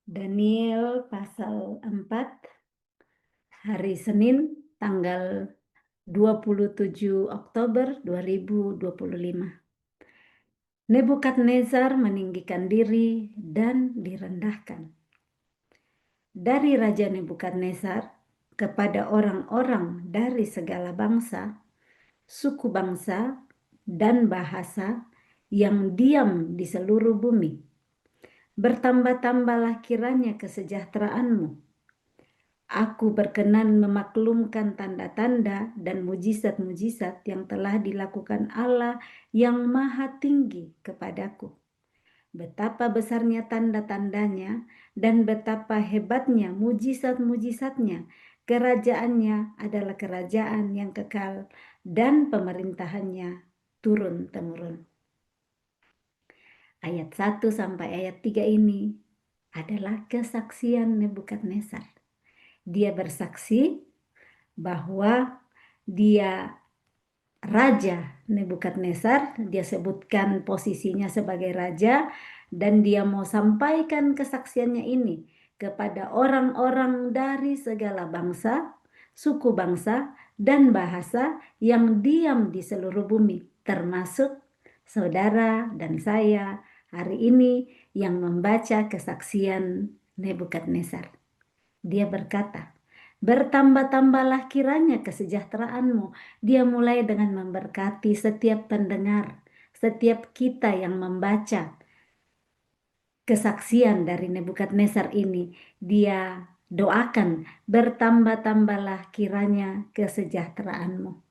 Daniel pasal 4 hari Senin tanggal 27 Oktober 2025. Nebukadnezar meninggikan diri dan direndahkan. Dari Raja Nebukadnezar kepada orang-orang dari segala bangsa, suku bangsa, dan bahasa yang diam di seluruh bumi. Bertambah-tambahlah kiranya kesejahteraanmu. Aku berkenan memaklumkan tanda-tanda dan mujizat-mujizat yang telah dilakukan Allah yang Maha Tinggi kepadaku. Betapa besarnya tanda-tandanya dan betapa hebatnya mujizat-mujizatnya. Kerajaannya adalah kerajaan yang kekal dan pemerintahannya turun-temurun. Ayat 1 sampai ayat 3 ini adalah kesaksian Nebukadnezar. Dia bersaksi bahwa dia Raja Nebukadnezar, dia sebutkan posisinya sebagai raja, dan dia mau sampaikan kesaksiannya ini kepada orang-orang dari segala bangsa, suku bangsa, dan bahasa yang diam di seluruh bumi, termasuk saudara dan saya hari ini yang membaca kesaksian Nebukadnezar. Dia berkata, bertambah-tambahlah kiranya kesejahteraanmu. Dia mulai dengan memberkati setiap pendengar, setiap kita yang membaca kesaksian dari Nebukadnezar ini. Dia doakan, bertambah-tambahlah kiranya kesejahteraanmu.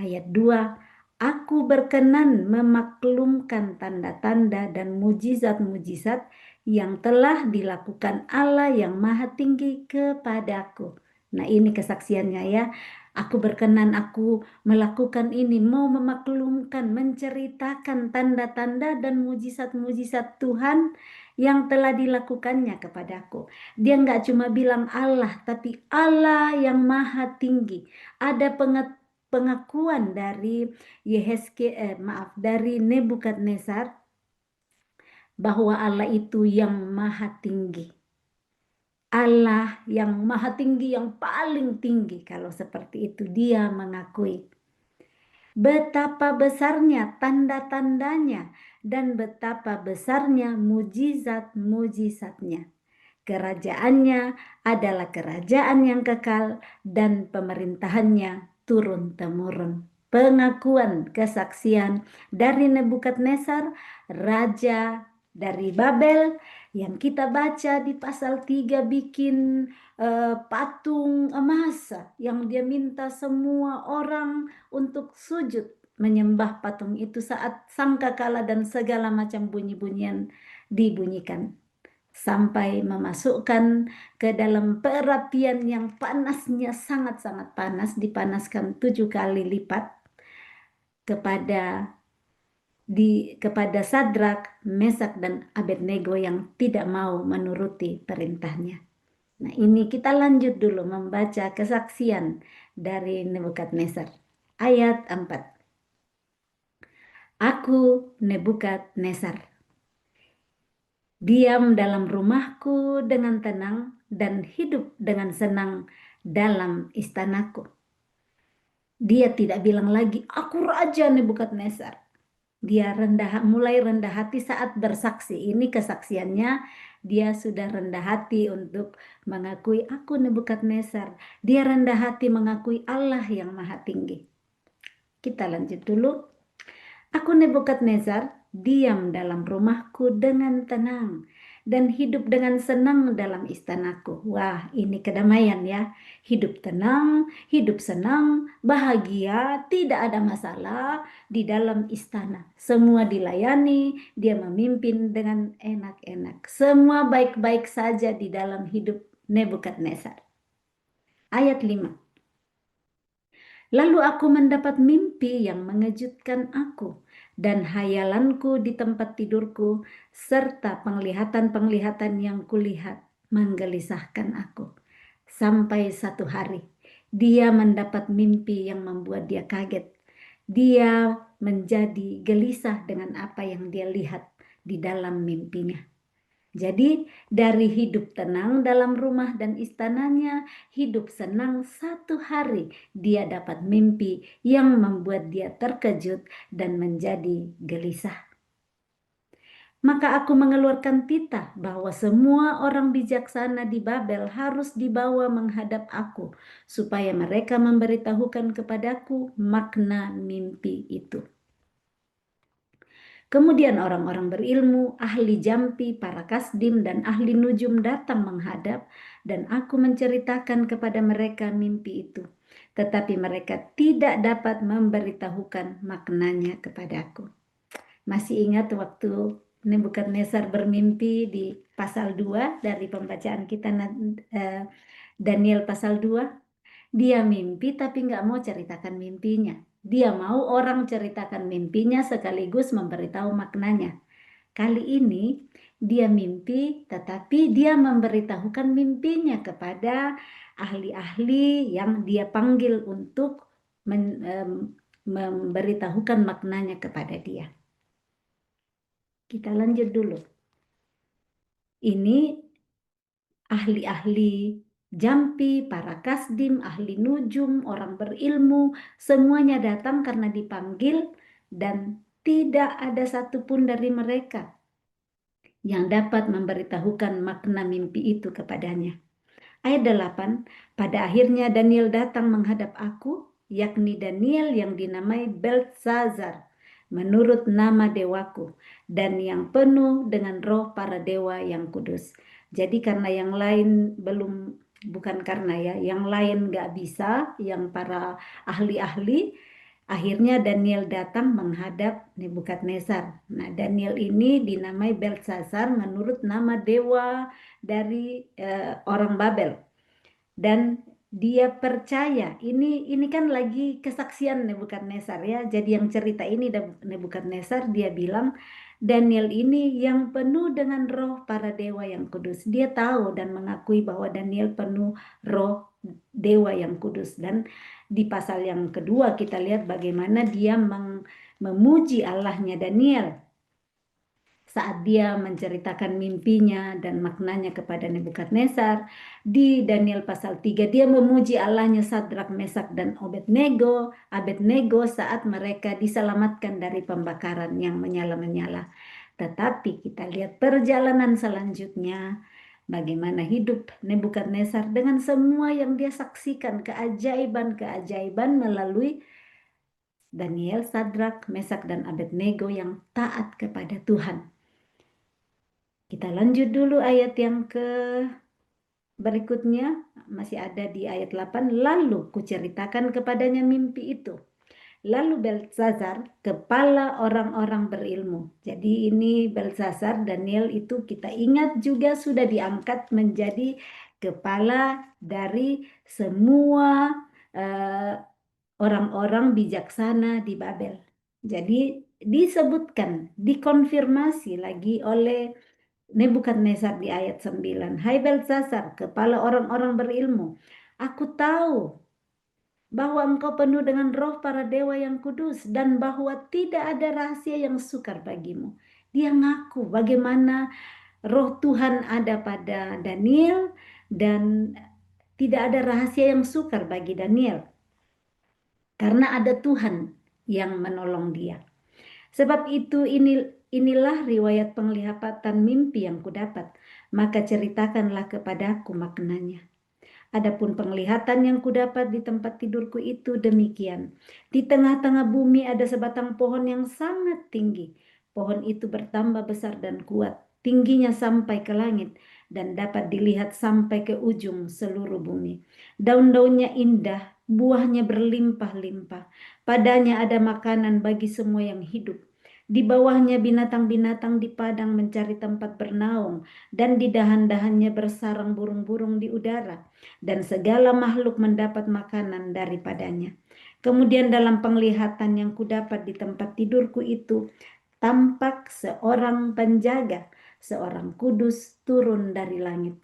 Ayat 2, aku berkenan memaklumkan tanda-tanda dan mujizat-mujizat yang telah dilakukan Allah yang Maha Tinggi kepadaku. Nah, ini kesaksiannya ya. Aku berkenan, aku melakukan ini, mau memaklumkan, menceritakan tanda-tanda dan mujizat-mujizat Tuhan yang telah dilakukannya kepadaku. Dia nggak cuma bilang Allah, tapi Allah yang Maha Tinggi. Ada pengakuan dari dari Nebukadnezar bahwa Allah itu yang Maha Tinggi. Allah yang Maha Tinggi, yang paling tinggi. Kalau seperti itu dia mengakui. Betapa besarnya tanda-tandanya dan betapa besarnya mujizat-mujizatnya. Kerajaannya adalah kerajaan yang kekal dan pemerintahannya turun-temurun. Pengakuan kesaksian dari Nebukadnezar, raja dari Babel, yang kita baca di pasal 3 bikin patung emas yang dia minta semua orang untuk sujud menyembah patung itu saat sangkakala dan segala macam bunyi-bunyian dibunyikan. Sampai memasukkan ke dalam perapian yang panasnya sangat-sangat panas, dipanaskan 7 kali lipat kepada Sadrak, Mesak, dan Abednego yang tidak mau menuruti perintahnya. Nah, ini kita lanjut dulu membaca kesaksian dari Nebukadnezar. Ayat 4. Aku Nebukadnezar, diam dalam rumahku dengan tenang dan hidup dengan senang dalam istanaku. Dia tidak bilang lagi, aku Raja Nebukadnezar. Dia mulai rendah hati saat bersaksi. Ini kesaksiannya, dia sudah rendah hati untuk mengakui aku Nebukadnezar. Dia rendah hati mengakui Allah yang Maha Tinggi. Kita lanjut dulu. Aku Nebukadnezar, diam dalam rumahku dengan tenang dan hidup dengan senang dalam istanaku. Wah, ini kedamaian ya. Hidup tenang, hidup senang, bahagia, tidak ada masalah di dalam istana. Semua dilayani, dia memimpin dengan enak-enak. Semua baik-baik saja di dalam hidup Nebukadnezar. Ayat 5. Lalu aku mendapat mimpi yang mengejutkan aku, dan hayalanku di tempat tidurku, serta penglihatan-penglihatan yang kulihat menggelisahkan aku. Sampai satu hari, dia mendapat mimpi yang membuat dia kaget. Dia menjadi gelisah dengan apa yang dia lihat di dalam mimpinya. Jadi dari hidup tenang dalam rumah dan istananya, hidup senang satu hari dia dapat mimpi yang membuat dia terkejut dan menjadi gelisah. Maka aku mengeluarkan titah bahwa semua orang bijaksana di Babel harus dibawa menghadap aku, supaya mereka memberitahukan kepadaku makna mimpi itu. Kemudian orang-orang berilmu, ahli jampi, para kasdim, dan ahli nujum datang menghadap, dan aku menceritakan kepada mereka mimpi itu. Tetapi mereka tidak dapat memberitahukan maknanya kepadaku. Masih ingat waktu Nebukadnezar bermimpi di pasal 2 dari pembacaan kita Daniel pasal 2? Dia mimpi tapi nggak mau ceritakan mimpinya. Dia mau orang ceritakan mimpinya sekaligus memberitahu maknanya. Kali ini dia mimpi tetapi dia memberitahukan mimpinya kepada ahli-ahli yang dia panggil untuk memberitahukan maknanya kepada dia. Kita lanjut dulu. Ini ahli-ahli jampi, para kasdim, ahli nujum, orang berilmu, semuanya datang karena dipanggil dan tidak ada satupun dari mereka yang dapat memberitahukan makna mimpi itu kepadanya. Ayat 8, pada akhirnya Daniel datang menghadap aku, yakni Daniel yang dinamai Beltesazar, menurut nama dewaku, dan yang penuh dengan roh para dewa yang kudus. Jadi karena yang lain bukan karena ya, yang lain nggak bisa, yang para ahli-ahli, akhirnya Daniel datang menghadap Nebukadnezar. Nah, Daniel ini dinamai Beltesazar menurut nama dewa dari orang Babel. Dan dia percaya, ini kan lagi kesaksian Nebukadnezar ya. Jadi yang cerita ini Nebukadnezar, dia bilang Daniel ini yang penuh dengan roh para dewa yang kudus. Dia tahu dan mengakui bahwa Daniel penuh roh dewa yang kudus. Dan di pasal yang kedua kita lihat bagaimana dia memuji Allahnya Daniel saat dia menceritakan mimpinya dan maknanya kepada Nebukadnezar. Di Daniel pasal 3 dia memuji Allahnya Sadrak, Mesak, dan Abednego saat mereka diselamatkan dari pembakaran yang menyala-menyala. Tetapi kita lihat perjalanan selanjutnya, bagaimana hidup Nebukadnezar dengan semua yang dia saksikan, keajaiban-keajaiban melalui Daniel, Sadrak, Mesak, dan Abednego yang taat kepada Tuhan. Kita lanjut dulu ayat yang berikutnya, masih ada di ayat 8. Lalu kuceritakan kepadanya mimpi itu. Lalu Beltesazar, kepala orang-orang berilmu. Jadi ini Beltesazar, Daniel itu kita ingat juga sudah diangkat menjadi kepala dari semua orang-orang bijaksana di Babel. Jadi disebutkan, dikonfirmasi lagi oleh Nebukadnezar di ayat 9. Hai Beltesazar, kepala orang-orang berilmu, aku tahu bahwa engkau penuh dengan roh para dewa yang kudus dan bahwa tidak ada rahasia yang sukar bagimu. Dia ngaku bagaimana roh Tuhan ada pada Daniel dan tidak ada rahasia yang sukar bagi Daniel. Karena ada Tuhan yang menolong dia. Sebab itu inilah riwayat penglihatan mimpi yang kudapat, maka ceritakanlah kepadaku maknanya. Adapun penglihatan yang kudapat di tempat tidurku itu demikian. Di tengah-tengah bumi ada sebatang pohon yang sangat tinggi. Pohon itu bertambah besar dan kuat, tingginya sampai ke langit dan dapat dilihat sampai ke ujung seluruh bumi. Daun-daunnya indah, buahnya berlimpah-limpah. Padanya ada makanan bagi semua yang hidup. Di bawahnya binatang-binatang di padang mencari tempat bernaung, dan di dahan-dahannya bersarang burung-burung di udara, dan segala makhluk mendapat makanan daripadanya. Kemudian dalam penglihatan yang kudapat di tempat tidurku itu, tampak seorang penjaga, seorang kudus turun dari langit.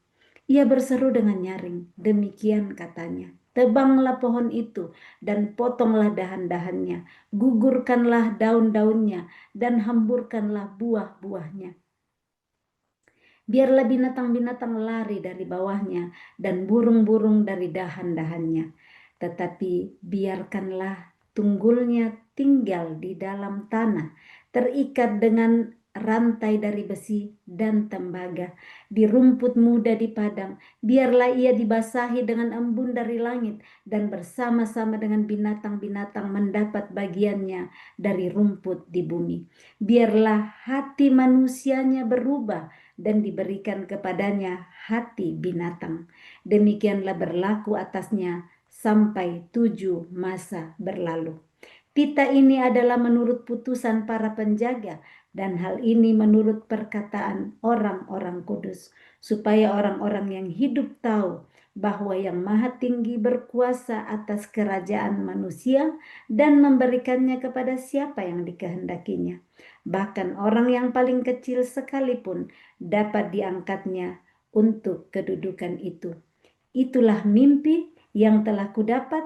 Ia berseru dengan nyaring, demikian katanya, tebanglah pohon itu dan potonglah dahan-dahannya, gugurkanlah daun-daunnya dan hamburkanlah buah-buahnya. Biarlah binatang-binatang lari dari bawahnya dan burung-burung dari dahan-dahannya. Tetapi biarkanlah tunggulnya tinggal di dalam tanah, terikat dengan rantai dari besi dan tembaga, di rumput muda di padang. Biarlah ia dibasahi dengan embun dari langit, dan bersama-sama dengan binatang-binatang mendapat bagiannya dari rumput di bumi. Biarlah hati manusianya berubah dan diberikan kepadanya hati binatang. Demikianlah berlaku atasnya sampai 7 masa berlalu. Tita ini adalah menurut putusan para penjaga, dan hal ini menurut perkataan orang-orang kudus, supaya orang-orang yang hidup tahu bahwa yang Maha Tinggi berkuasa atas kerajaan manusia dan memberikannya kepada siapa yang dikehendakinya. Bahkan orang yang paling kecil sekalipun dapat diangkatnya untuk kedudukan itu. Itulah mimpi yang telah kudapat,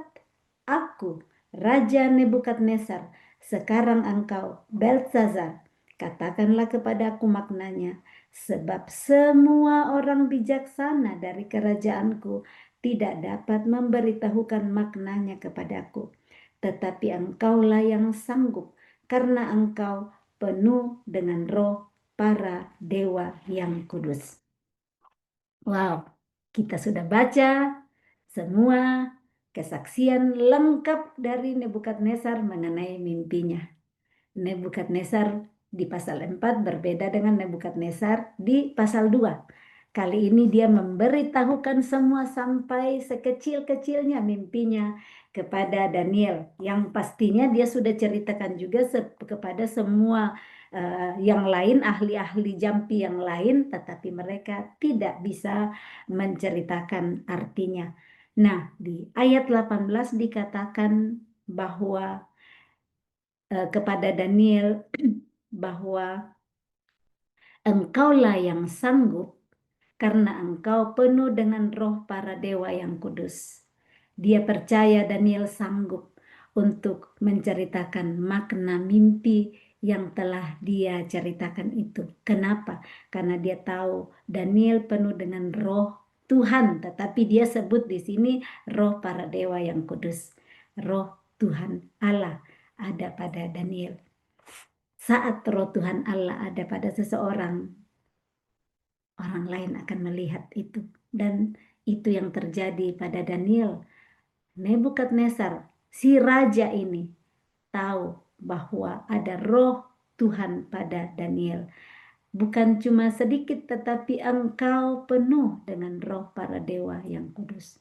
aku, Raja Nebukadnezar. Sekarang engkau, Belsazar, katakanlah kepadaku maknanya, sebab semua orang bijaksana dari kerajaanku tidak dapat memberitahukan maknanya kepadaku. Tetapi engkaulah yang sanggup, karena engkau penuh dengan roh para dewa yang kudus. Wow, kita sudah baca semua kesaksian lengkap dari Nebukadnezar mengenai mimpinya. Nebukadnezar di pasal 4 berbeda dengan Nebukadnezar di pasal 2. Kali ini dia memberitahukan semua sampai sekecil-kecilnya mimpinya kepada Daniel. Yang pastinya dia sudah ceritakan juga kepada semua yang lain, ahli-ahli jampi yang lain, tetapi mereka tidak bisa menceritakan artinya. Nah, di ayat 18 dikatakan bahwa kepada Daniel bahwa engkaulah yang sanggup karena engkau penuh dengan roh para dewa yang kudus. Dia percaya Daniel sanggup untuk menceritakan makna mimpi yang telah dia ceritakan itu. Kenapa? Karena dia tahu Daniel penuh dengan roh Tuhan, tetapi dia sebut di sini roh para dewa yang kudus. Roh Tuhan Allah ada pada Daniel. Saat roh Tuhan Allah ada pada seseorang, orang lain akan melihat itu. Dan itu yang terjadi pada Daniel. Nebukadnezar, si raja ini, tahu bahwa ada roh Tuhan pada Daniel. Bukan cuma sedikit, tetapi engkau penuh dengan roh para dewa yang kudus.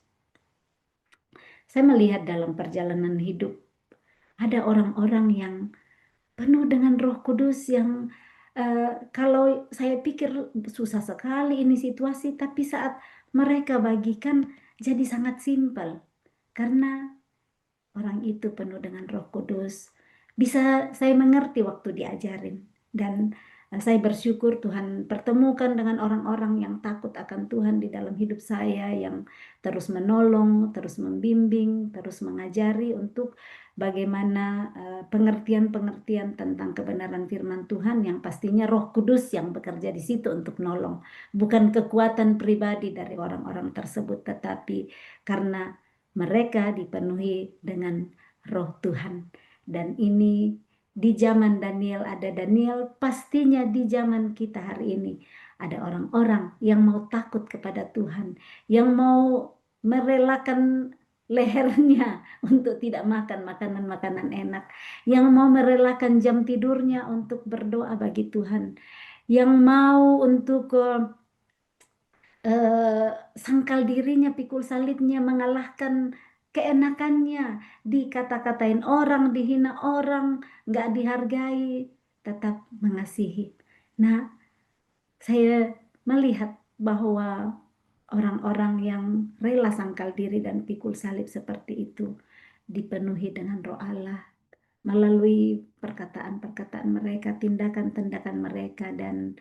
Saya melihat dalam perjalanan hidup, ada orang-orang yang penuh dengan Roh Kudus yang kalau saya pikir susah sekali ini situasi, tapi saat mereka bagikan jadi sangat simpel karena orang itu penuh dengan Roh Kudus. Bisa saya mengerti waktu diajarin, dan saya bersyukur Tuhan pertemukan dengan orang-orang yang takut akan Tuhan di dalam hidup saya, yang terus menolong, terus membimbing, terus mengajari untuk bagaimana pengertian-pengertian tentang kebenaran firman Tuhan, yang pastinya Roh Kudus yang bekerja di situ untuk nolong. Bukan kekuatan pribadi dari orang-orang tersebut, tetapi karena mereka dipenuhi dengan roh Tuhan. Dan ini di zaman Daniel ada Daniel, pastinya di zaman kita hari ini ada orang-orang yang mau takut kepada Tuhan, yang mau merelakan lehernya untuk tidak makan makanan-makanan enak, yang mau merelakan jam tidurnya untuk berdoa bagi Tuhan, yang mau untuk sangkal dirinya, pikul salibnya, mengalahkan keenakannya, dikata-katain orang, dihina orang, nggak dihargai, tetap mengasihi. Nah, saya melihat bahwa orang-orang yang rela sangkal diri dan pikul salib seperti itu dipenuhi dengan roh Allah melalui perkataan-perkataan mereka, tindakan-tindakan mereka, dan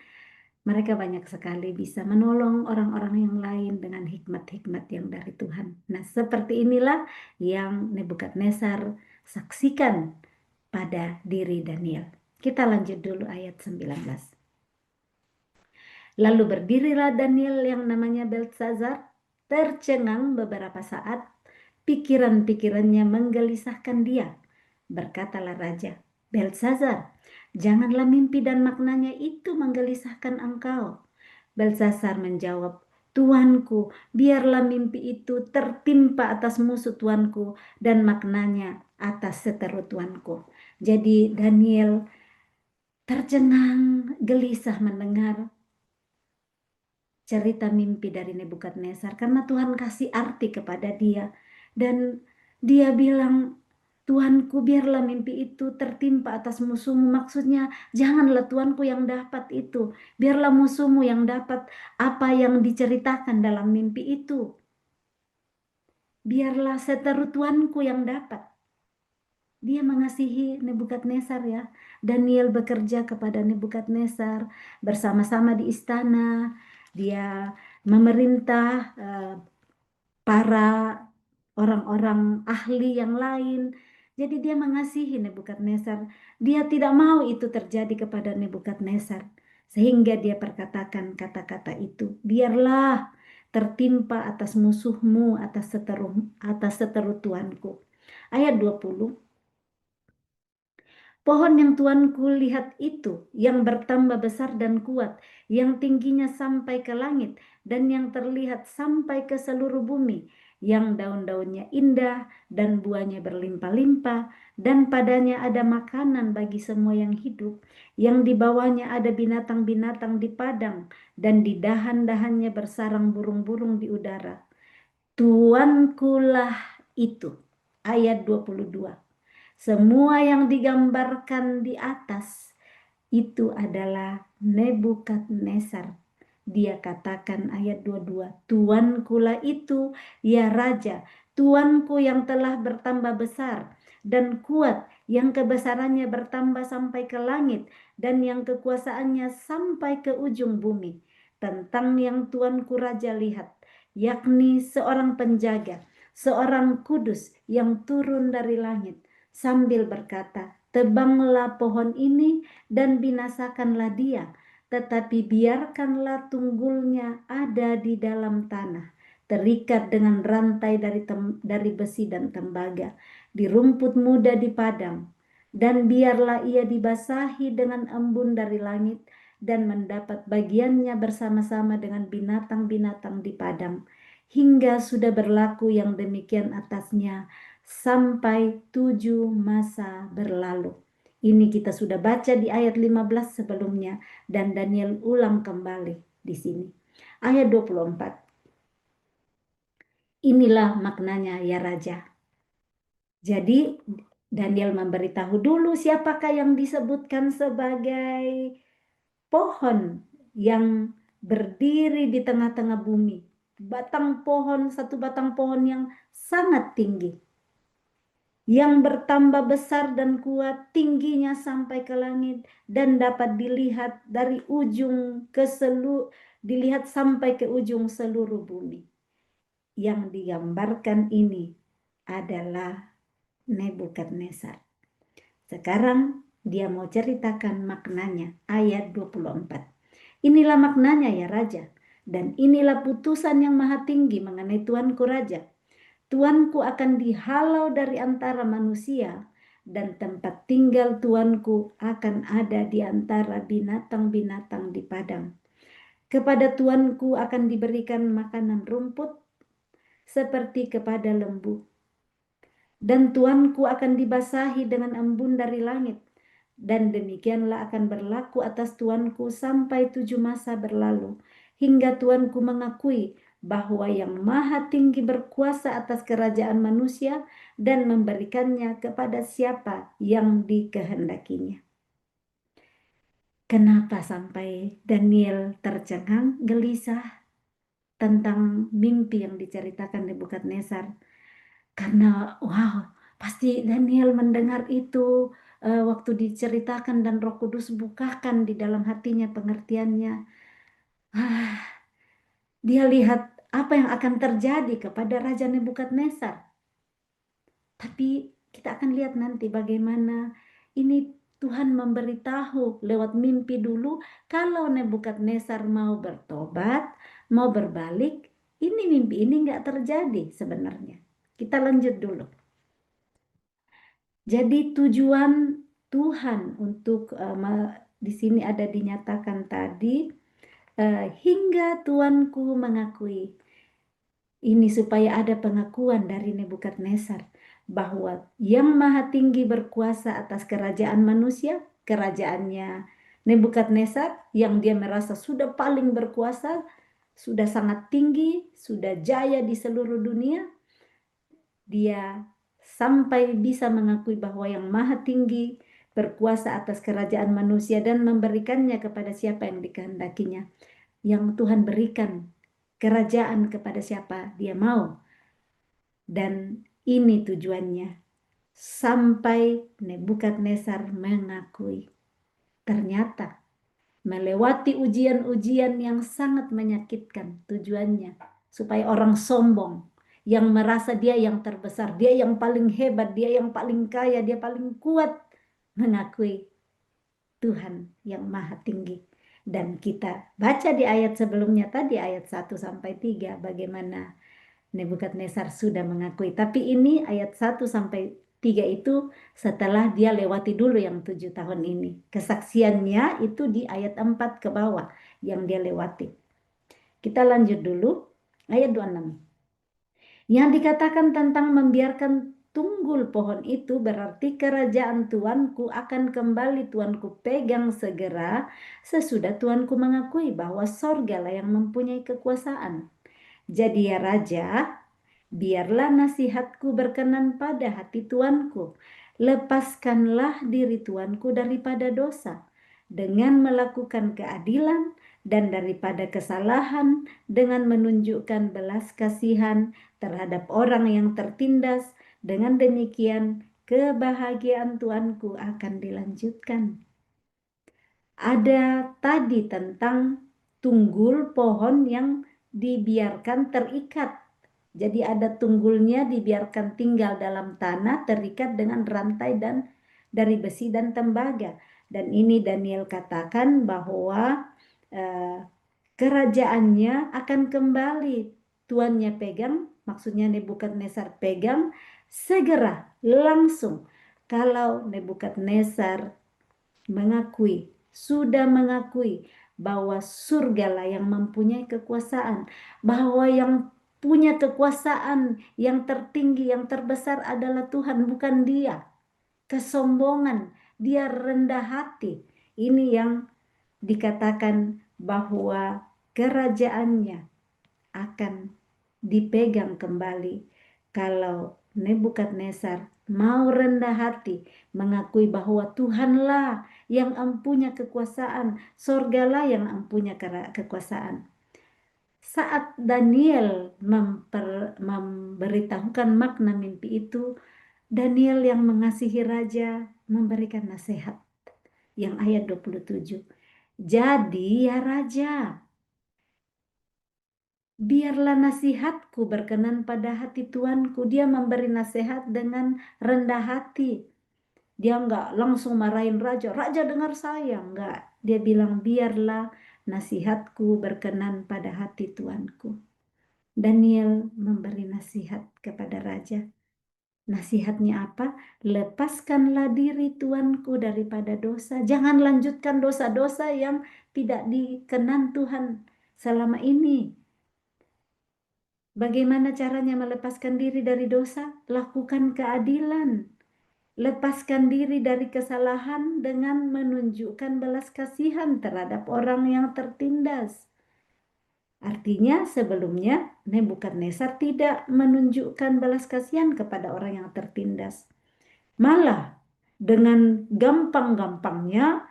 mereka banyak sekali bisa menolong orang-orang yang lain dengan hikmat-hikmat yang dari Tuhan. Nah, seperti inilah yang Nebukadnezar saksikan pada diri Daniel. Kita lanjut dulu ayat 19. Lalu berdirilah Daniel yang namanya Beltesazar, tercengang beberapa saat, pikiran-pikirannya menggelisahkan dia. Berkatalah raja, Beltesazar, janganlah mimpi dan maknanya itu menggelisahkan engkau. Beltesazar menjawab, Tuanku, biarlah mimpi itu tertimpa atas musuh tuanku dan maknanya atas seteru tuanku. Jadi Daniel tercengang, gelisah mendengar cerita mimpi dari Nebukadnezar karena Tuhan kasih arti kepada dia dan dia bilang, Tuanku, biarlah mimpi itu tertimpa atas musuhmu. Maksudnya janganlah Tuanku yang dapat itu, biarlah musuhmu yang dapat apa yang diceritakan dalam mimpi itu, biarlah seteru Tuanku yang dapat. Dia mengasihi Nebukadnezar ya. Daniel bekerja kepada Nebukadnezar bersama-sama di istana. Dia memerintah para orang-orang ahli yang lain. Jadi dia mengasihi Nebukadnezar. Dia tidak mau itu terjadi kepada Nebukadnezar. Sehingga dia perkatakan kata-kata itu. Biarlah tertimpa atas musuhmu, atas seteru Tuanku. Ayat 20. Pohon yang tuanku lihat itu, yang bertambah besar dan kuat, yang tingginya sampai ke langit, dan yang terlihat sampai ke seluruh bumi, yang daun-daunnya indah dan buahnya berlimpah-limpah, dan padanya ada makanan bagi semua yang hidup, yang di bawahnya ada binatang-binatang di padang, dan di dahan-dahannya bersarang burung-burung di udara. Tuankulah itu. Ayat 22. Semua yang digambarkan di atas itu adalah Nebukadnezar. Dia katakan ayat 22, Tuankulah itu, ya Raja, Tuanku yang telah bertambah besar dan kuat, yang kebesarannya bertambah sampai ke langit, dan yang kekuasaannya sampai ke ujung bumi. Tentang yang Tuanku Raja lihat, yakni seorang penjaga, seorang kudus yang turun dari langit, sambil berkata, tebanglah pohon ini dan binasakanlah dia, tetapi biarkanlah tunggulnya ada di dalam tanah, terikat dengan rantai dari besi dan tembaga, di rumput muda di padang, dan biarlah ia dibasahi dengan embun dari langit, dan mendapat bagiannya bersama-sama dengan binatang-binatang di padang, hingga sudah berlaku yang demikian atasnya, sampai 7 masa berlalu. Ini kita sudah baca di ayat 15 sebelumnya dan Daniel ulang kembali di sini. Ayat 24. Inilah maknanya ya Raja. Jadi Daniel memberitahu dulu siapakah yang disebutkan sebagai pohon yang berdiri di tengah-tengah bumi. Satu batang pohon yang sangat tinggi, yang bertambah besar dan kuat, tingginya sampai ke langit, dan dapat dilihat dari dilihat sampai ke ujung seluruh bumi. Yang digambarkan ini adalah Nebukadnezar. Sekarang dia mau ceritakan maknanya, ayat 24. Inilah maknanya ya Raja, dan inilah putusan yang maha tinggi mengenai Tuanku Raja. Tuanku akan dihalau dari antara manusia, dan tempat tinggal Tuanku akan ada di antara binatang-binatang di padang. Kepada Tuanku akan diberikan makanan rumput seperti kepada lembu, dan Tuanku akan dibasahi dengan embun dari langit, dan demikianlah akan berlaku atas Tuanku sampai 7 masa berlalu, hingga Tuanku mengakui bahwa yang maha tinggi berkuasa atas kerajaan manusia dan memberikannya kepada siapa yang dikehendakinya. Kenapa sampai Daniel tercengang, gelisah tentang mimpi yang diceritakan Nebukadnezar? Karena wow, pasti Daniel mendengar itu waktu diceritakan dan Roh Kudus bukakan di dalam hatinya pengertiannya. Dia lihat apa yang akan terjadi kepada Raja Nebukadnezar. Tapi kita akan lihat nanti bagaimana ini Tuhan memberitahu lewat mimpi dulu kalau Nebukadnezar mau bertobat, mau berbalik, ini mimpi ini nggak terjadi sebenarnya. Kita lanjut dulu. Jadi tujuan Tuhan untuk di sini ada dinyatakan tadi, hingga Tuanku mengakui. Ini supaya ada pengakuan dari Nebukadnezar bahwa yang maha tinggi berkuasa atas kerajaan manusia, kerajaannya Nebukadnezar yang dia merasa sudah paling berkuasa, sudah sangat tinggi, sudah jaya di seluruh dunia. Dia sampai bisa mengakui bahwa yang maha tinggi berkuasa atas kerajaan manusia dan memberikannya kepada siapa yang dikehendakinya. Yang Tuhan berikan kerajaan kepada siapa dia mau. Dan ini tujuannya. Sampai Nebukadnezar mengakui. Ternyata melewati ujian-ujian yang sangat menyakitkan tujuannya. Supaya orang sombong. Yang merasa dia yang terbesar. Dia yang paling hebat. Dia yang paling kaya. Dia paling kuat. Mengakui Tuhan yang maha tinggi. Dan kita baca di ayat sebelumnya tadi, ayat 1-3, bagaimana Nebukadnezar sudah mengakui. Tapi ini ayat 1-3 itu setelah dia lewati dulu yang 7 tahun ini. Kesaksiannya itu di ayat 4 ke bawah yang dia lewati. Kita lanjut dulu, ayat 26. Yang dikatakan tentang membiarkan tunggul pohon itu berarti kerajaan Tuanku akan kembali Tuanku pegang segera sesudah Tuanku mengakui bahwa sorgalah yang mempunyai kekuasaan. Jadi ya Raja, biarlah nasihatku berkenan pada hati Tuanku. Lepaskanlah diri Tuanku daripada dosa dengan melakukan keadilan dan daripada kesalahan dengan menunjukkan belas kasihan terhadap orang yang tertindas. Dengan demikian kebahagiaan Tuanku akan dilanjutkan. Ada tadi tentang tunggul pohon yang dibiarkan terikat. Jadi ada tunggulnya dibiarkan tinggal dalam tanah terikat dengan rantai dan dari besi dan tembaga. Dan ini Daniel katakan bahwa kerajaannya akan kembali. Tuannya pegang, maksudnya Nebukadnezar pegang, segera, langsung. Kalau Nebukadnezar mengakui, sudah mengakui bahwa surgalah yang mempunyai kekuasaan, bahwa yang punya kekuasaan yang tertinggi, yang terbesar adalah Tuhan, bukan dia. Kesombongan, dia rendah hati. Ini yang dikatakan bahwa kerajaannya akan dipegang kembali kalau Nebukadnezar mau rendah hati, mengakui bahwa Tuhanlah yang empunya kekuasaan, sorgalah yang empunya kekuasaan. Saat Daniel memberitahukan makna mimpi itu, Daniel yang mengasihi raja memberikan nasihat. Yang ayat 27. Jadi ya raja, biarlah nasihatku berkenan pada hati Tuanku. Dia memberi nasihat dengan rendah hati. Dia enggak langsung marahin raja. Raja dengar saya. Enggak. Dia bilang biarlah nasihatku berkenan pada hati Tuanku. Daniel memberi nasihat kepada raja. Nasihatnya apa? Lepaskanlah diri Tuanku daripada dosa. Jangan lanjutkan dosa-dosa yang tidak dikenan Tuhan selama ini. Bagaimana caranya melepaskan diri dari dosa? Lakukan keadilan. Lepaskan diri dari kesalahan dengan menunjukkan belas kasihan terhadap orang yang tertindas. Artinya sebelumnya Nebukadnezar tidak menunjukkan belas kasihan kepada orang yang tertindas. Malah dengan gampang-gampangnya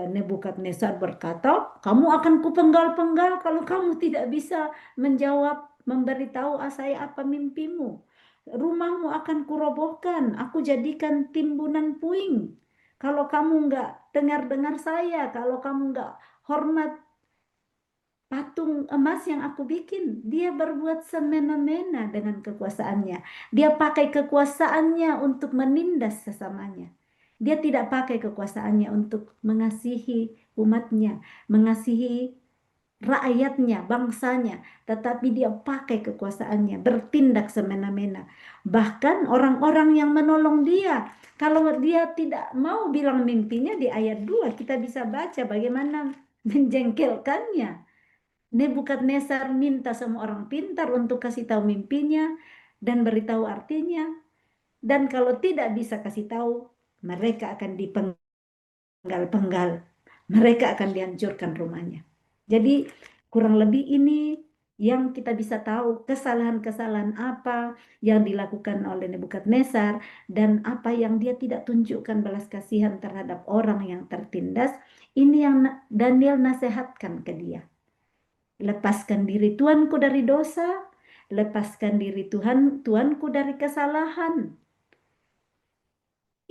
Nebukadnezar berkata, kamu akan kupenggal-penggal kalau kamu tidak bisa menjawab, memberitahu saya apa mimpimu. Rumahmu akan kurobohkan, aku jadikan timbunan puing. Kalau kamu nggak dengar-dengar saya, kalau kamu nggak hormat patung emas yang aku bikin, dia berbuat semena-mena dengan kekuasaannya. Dia pakai kekuasaannya untuk menindas sesamanya. Dia tidak pakai kekuasaannya untuk mengasihi umatnya, mengasihi rakyatnya, bangsanya, tetapi dia pakai kekuasaannya, bertindak semena-mena. Bahkan orang-orang yang menolong dia, kalau dia tidak mau bilang mimpinya di ayat 2, kita bisa baca bagaimana menjengkelkannya. Nebukadnezar minta semua orang pintar untuk kasih tahu mimpinya dan beritahu artinya. Dan kalau tidak bisa kasih tahu, mereka akan dipenggal-penggal. Mereka akan dihancurkan rumahnya. Jadi kurang lebih ini yang kita bisa tahu kesalahan-kesalahan apa yang dilakukan oleh Nebukadnezar dan apa yang dia tidak tunjukkan belas kasihan terhadap orang yang tertindas. Ini yang Daniel nasihatkan ke dia. Lepaskan diri Tuanku dari dosa, lepaskan diri Tuanku dari kesalahan.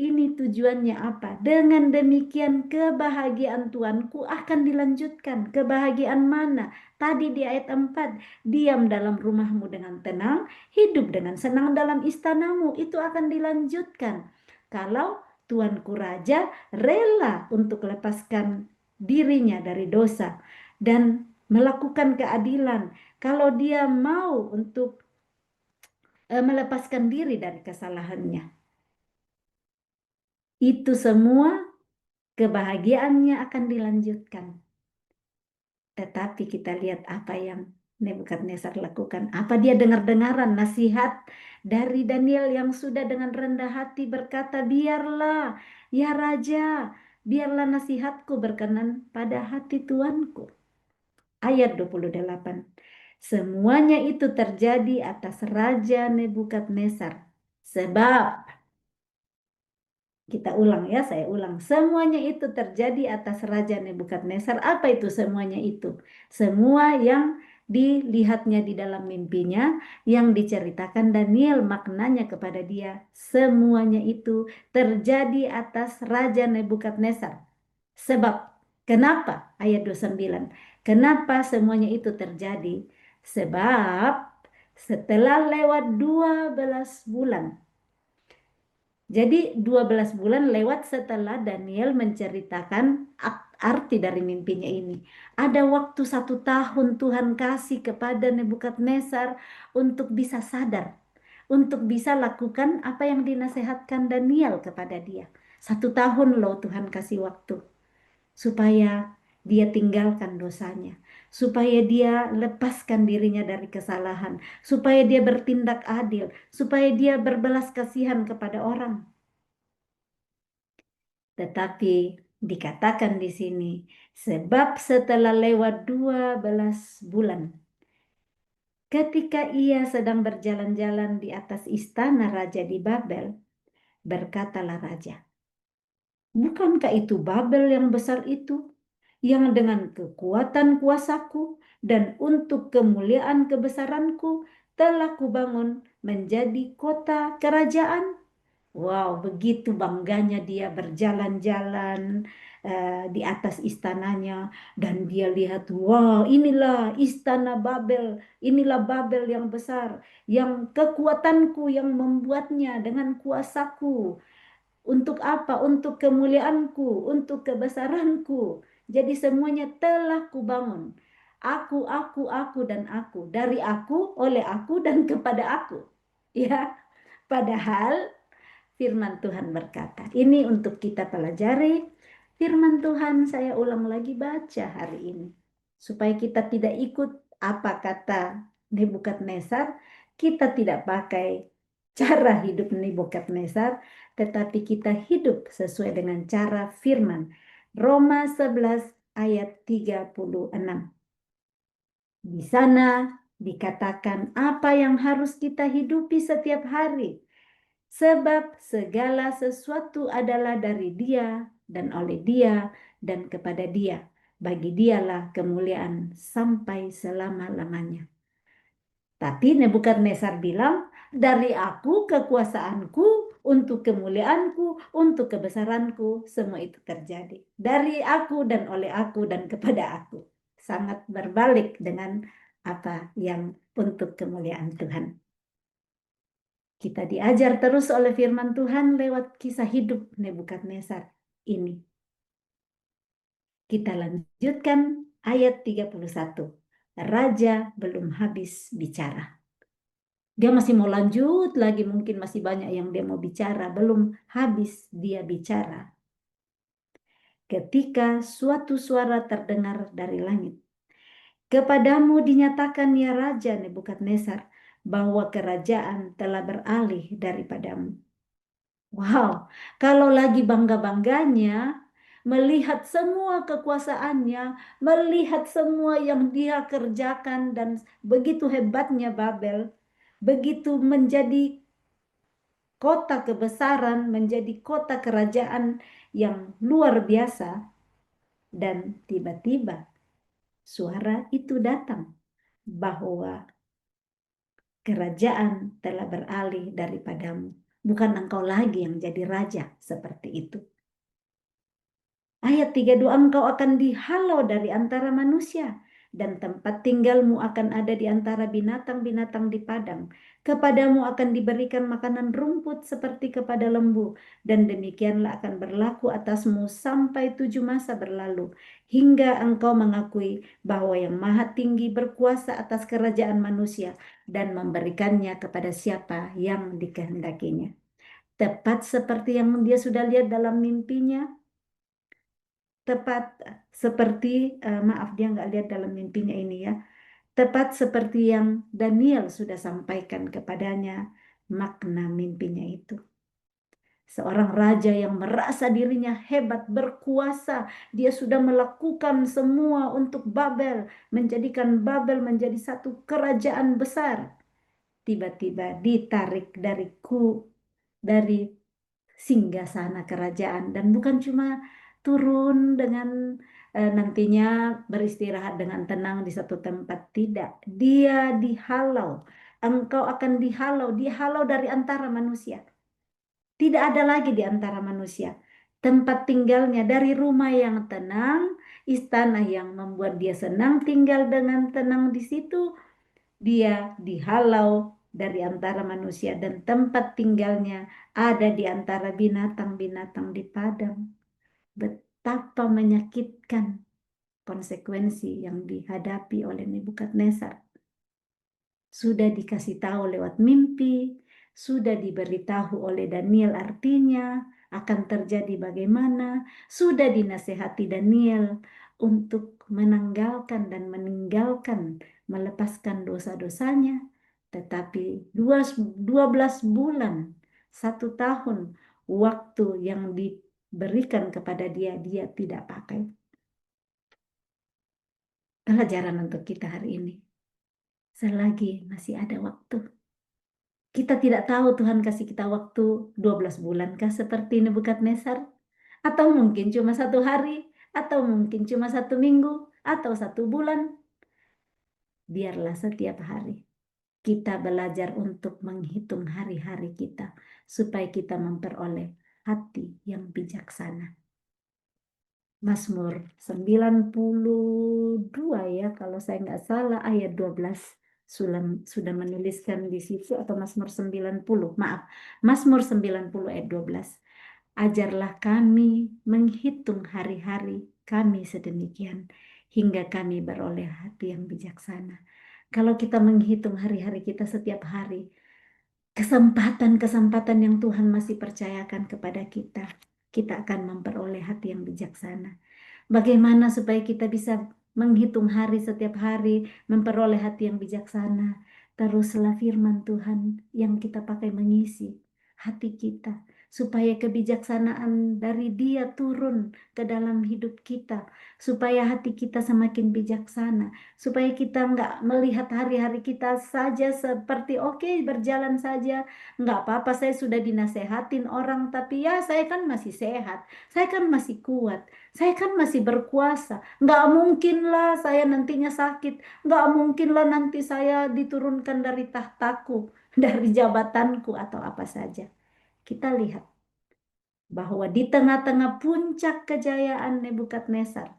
Ini tujuannya apa? Dengan demikian kebahagiaan Tuanku akan dilanjutkan. Kebahagiaan mana? Tadi di ayat 4, diam dalam rumahmu dengan tenang, hidup dengan senang dalam istanamu. Itu akan dilanjutkan. Kalau Tuanku Raja rela untuk lepaskan dirinya dari dosa dan melakukan keadilan. Kalau dia mau untuk melepaskan diri dari kesalahannya. Itu semua kebahagiaannya akan dilanjutkan. Tetapi kita lihat apa yang Nebukadnezar lakukan. Apa dia dengar-dengaran nasihat dari Daniel yang sudah dengan rendah hati berkata, biarlah ya Raja, biarlah nasihatku berkenan pada hati Tuanku. Ayat 28. Semuanya itu terjadi atas Raja Nebukadnezar. Sebab kita ulang ya, saya ulang. Semuanya itu terjadi atas Raja Nebukadnezar. Apa itu semuanya itu? Semua yang dilihatnya di dalam mimpinya, yang diceritakan Daniel maknanya kepada dia. Semuanya itu terjadi atas Raja Nebukadnezar. Sebab, kenapa? Ayat 29. Kenapa semuanya itu terjadi? Sebab setelah lewat 12 bulan, jadi 12 bulan lewat setelah Daniel menceritakan arti dari mimpinya ini. Ada waktu 1 tahun Tuhan kasih kepada Nebukadnezar untuk bisa sadar. Untuk bisa lakukan apa yang dinasehatkan Daniel kepada dia. 1 tahun loh Tuhan kasih waktu. Supaya dia tinggalkan dosanya. Supaya dia lepaskan dirinya dari kesalahan. Supaya dia bertindak adil. Supaya dia berbelas kasihan kepada orang. Tetapi dikatakan di sini, sebab setelah lewat 12 bulan, ketika ia sedang berjalan-jalan di atas istana raja di Babel, berkatalah raja, bukankah itu Babel yang besar itu, yang dengan kekuatan kuasaku dan untuk kemuliaan kebesaranku telah kubangun menjadi kota kerajaan? Wow, begitu bangganya dia berjalan-jalan di atas istananya dan dia lihat, wow, inilah istana Babel, inilah Babel yang besar, yang kekuatanku yang membuatnya dengan kuasaku. Untuk apa? Untuk kemuliaanku, untuk kebesaranku. Jadi semuanya telah kubangun. Aku, dan aku. Dari aku, oleh aku, dan kepada aku. Ya, padahal firman Tuhan berkata, ini untuk kita pelajari. Firman Tuhan saya ulang lagi baca hari ini. Supaya kita tidak ikut apa kata Nebukadnezar, kita tidak pakai cara hidup Nebukadnezar, tetapi kita hidup sesuai dengan cara firman. Roma 11 ayat 36. Di sana dikatakan apa yang harus kita hidupi setiap hari. Sebab segala sesuatu adalah dari Dia dan oleh Dia dan kepada Dia. Bagi Dialah kemuliaan sampai selama-lamanya. Tapi Nebukadnezar bilang, dari aku, kekuasaanku, untuk kemuliaanku, untuk kebesaranku, semua itu terjadi. Dari aku dan oleh aku dan kepada aku. Sangat berbalik dengan apa yang untuk kemuliaan Tuhan. Kita diajar terus oleh firman Tuhan lewat kisah hidup Nebukadnezar ini. Kita lanjutkan ayat 31. Raja belum habis bicara. Dia masih mau lanjut lagi, mungkin masih banyak yang dia mau bicara. Belum habis dia bicara. Ketika suatu suara terdengar dari langit. Kepadamu dinyatakan ya Raja Nebukadnezar, bahwa kerajaan telah beralih daripadamu. Wow, kalau lagi bangga-bangganya, melihat semua kekuasaannya, melihat semua yang dia kerjakan dan begitu hebatnya Babel, begitu menjadi kota kebesaran, menjadi kota kerajaan yang luar biasa, dan tiba-tiba suara itu datang bahwa kerajaan telah beralih daripadamu. Bukan engkau lagi yang jadi raja seperti itu. Ayat 32, engkau akan dihalau dari antara manusia, dan tempat tinggalmu akan ada di antara binatang-binatang di padang. Kepadamu akan diberikan makanan rumput seperti kepada lembu, dan demikianlah akan berlaku atasmu sampai 7 masa berlalu, hingga engkau mengakui bahwa yang maha tinggi berkuasa atas kerajaan manusia, dan memberikannya kepada siapa yang dikehendakinya. Tepat seperti yang dia sudah lihat dalam mimpinya, tepat seperti maaf, dia nggak lihat dalam mimpinya ini ya, tepat seperti yang Daniel sudah sampaikan kepadanya makna mimpinya itu. Seorang raja yang merasa dirinya hebat, berkuasa, dia sudah melakukan semua untuk Babel, menjadikan Babel menjadi satu kerajaan besar. Tiba-tiba ditarik dari singgasana kerajaan, dan bukan cuma turun dengan nantinya beristirahat dengan tenang di satu tempat, tidak, dia dihalau. Engkau akan dihalau dari antara manusia. Tidak ada lagi di antara manusia tempat tinggalnya, dari rumah yang tenang, istana yang membuat dia senang tinggal dengan tenang di situ, dia dihalau dari antara manusia, dan tempat tinggalnya ada di antara binatang-binatang di padang. Betapa menyakitkan konsekuensi yang dihadapi oleh Nebukadnezar. Sudah dikasih tahu lewat mimpi, sudah diberitahu oleh Daniel artinya akan terjadi bagaimana, sudah dinasehati Daniel untuk menanggalkan dan meninggalkan, melepaskan dosa-dosanya, tetapi 12 bulan, 1 tahun waktu yang diberikan kepada dia, dia tidak pakai. Pelajaran untuk kita hari ini. Selagi masih ada waktu. Kita tidak tahu Tuhan kasih kita waktu 12 bulankah seperti Nebukadnezar? Atau mungkin cuma 1 hari? Atau mungkin cuma 1 minggu? Atau 1 bulan? Biarlah setiap hari kita belajar untuk menghitung hari-hari kita, supaya kita memperoleh hati yang bijaksana. Mazmur 92 ya, kalau saya nggak salah, ayat 12 sudah menuliskan di situ, atau Mazmur 90, maaf, Mazmur 90 ayat 12. Ajarlah kami menghitung hari-hari kami sedemikian, hingga kami beroleh hati yang bijaksana. Kalau kita menghitung hari-hari kita setiap hari, kesempatan-kesempatan yang Tuhan masih percayakan kepada kita, kita akan memperoleh hati yang bijaksana. Bagaimana supaya kita bisa menghitung hari setiap hari, memperoleh hati yang bijaksana? Teruslah firman Tuhan yang kita pakai mengisi hati kita, supaya kebijaksanaan dari Dia turun ke dalam hidup kita, supaya hati kita semakin bijaksana, supaya kita nggak melihat hari-hari kita saja seperti oke, berjalan saja, nggak apa-apa, saya sudah dinasehatin orang, tapi ya saya kan masih sehat, saya kan masih kuat, saya kan masih berkuasa. Nggak mungkin lah saya nantinya sakit. Nggak mungkin lah nanti saya diturunkan dari tahtaku, dari jabatanku, atau apa saja. Kita lihat bahwa di tengah-tengah puncak kejayaan Nebukadnezar,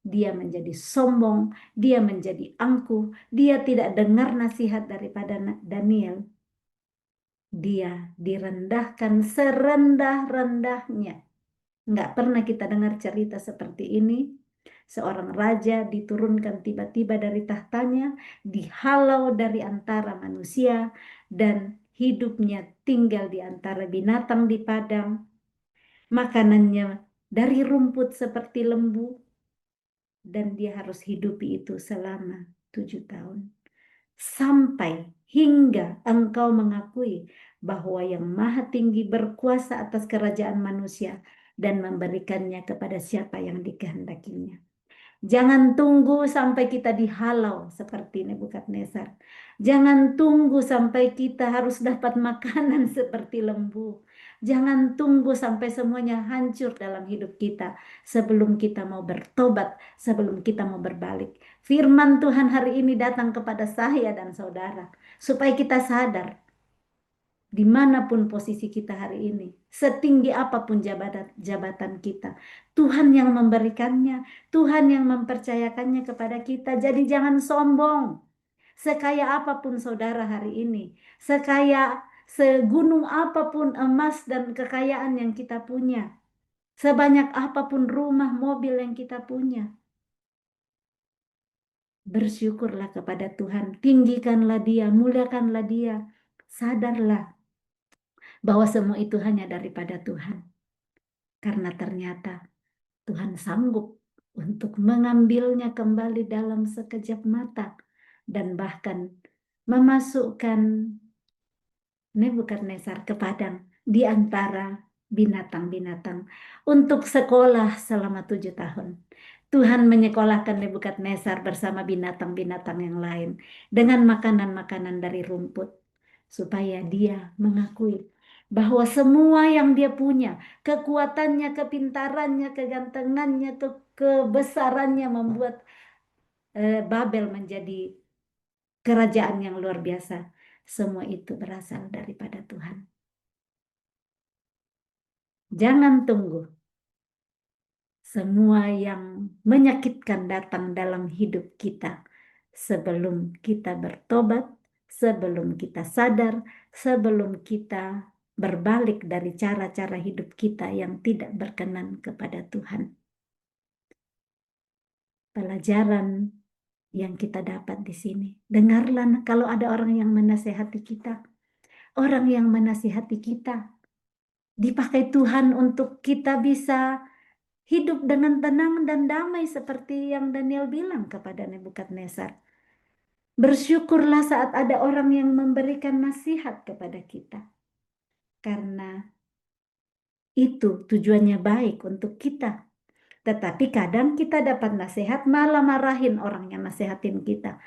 dia menjadi sombong, dia menjadi angkuh, dia tidak dengar nasihat daripada Daniel. Dia direndahkan serendah-rendahnya. Nggak pernah kita dengar cerita seperti ini. Seorang raja diturunkan tiba-tiba dari tahtanya, dihalau dari antara manusia, dan hidupnya tinggal di antara binatang di padang. Makanannya dari rumput seperti lembu, dan dia harus hidupi itu selama 7 tahun. Sampai hingga engkau mengakui bahwa yang Maha Tinggi berkuasa atas kerajaan manusia dan memberikannya kepada siapa yang dikehendakinya. Jangan tunggu sampai kita dihalau seperti Nebukadnezar. Jangan tunggu sampai kita harus dapat makanan seperti lembu. Jangan tunggu sampai semuanya hancur dalam hidup kita sebelum kita mau bertobat, sebelum kita mau berbalik. Firman Tuhan hari ini datang kepada saya dan saudara supaya kita sadar dimanapun posisi kita hari ini, setinggi apapun jabatan kita, Tuhan yang memberikannya, Tuhan yang mempercayakannya kepada kita. Jadi jangan sombong. Sekaya apapun saudara hari ini, segunung apapun emas dan kekayaan yang kita punya, sebanyak apapun rumah, mobil yang kita punya, bersyukurlah kepada Tuhan, tinggikanlah Dia, muliakanlah Dia, sadarlah bahwa semua itu hanya daripada Tuhan. Karena ternyata Tuhan sanggup untuk mengambilnya kembali dalam sekejap mata dan bahkan memasukkan Nebukadnezar ke padang di antara binatang-binatang untuk sekolah selama 7 tahun. Tuhan menyekolahkan Nebukadnezar bersama binatang-binatang yang lain dengan makanan-makanan dari rumput supaya dia mengakui bahwa semua yang dia punya, kekuatannya, kepintarannya, kegantengannya, kebesarannya membuat Babel menjadi kerajaan yang luar biasa. Semua itu berasal daripada Tuhan. Jangan tunggu semua yang menyakitkan datang dalam hidup kita sebelum kita bertobat, sebelum kita sadar, sebelum kita berbalik dari cara-cara hidup kita yang tidak berkenan kepada Tuhan. Pelajaran yang kita dapat di sini. Dengarlah kalau ada orang yang menasehati kita, orang yang menasihati kita, dipakai Tuhan untuk kita bisa hidup dengan tenang dan damai seperti yang Daniel bilang kepada Nebukadnezar. Bersyukurlah saat ada orang yang memberikan nasihat kepada kita. Karena itu tujuannya baik untuk kita. Tetapi kadang kita dapat nasihat malah marahin orang yang nasihatin kita.